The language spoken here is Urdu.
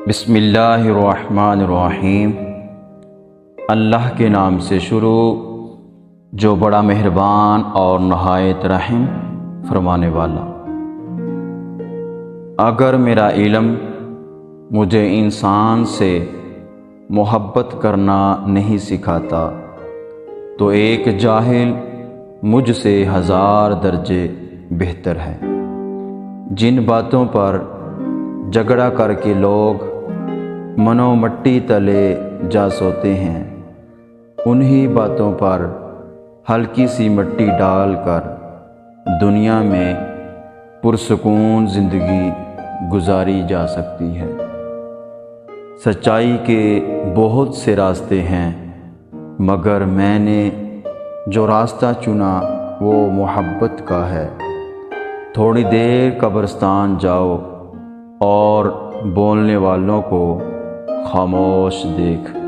بسم اللہ الرحمن الرحیم۔ اللہ کے نام سے شروع جو بڑا مہربان اور نہایت رحم فرمانے والا۔ اگر میرا علم مجھے انسان سے محبت کرنا نہیں سکھاتا تو ایک جاہل مجھ سے 1000 درجے بہتر ہے۔ جن باتوں پر جھگڑا کر کے لوگ منو مٹی تلے جا سوتے ہیں، انہی باتوں پر ہلکی سی مٹی ڈال کر دنیا میں پرسکون زندگی گزاری جا سکتی ہے۔ سچائی کے بہت سے راستے ہیں، مگر میں نے جو راستہ چنا وہ محبت کا ہے۔ تھوڑی دیر قبرستان جاؤ اور بولنے والوں کو خاموش دیکھ۔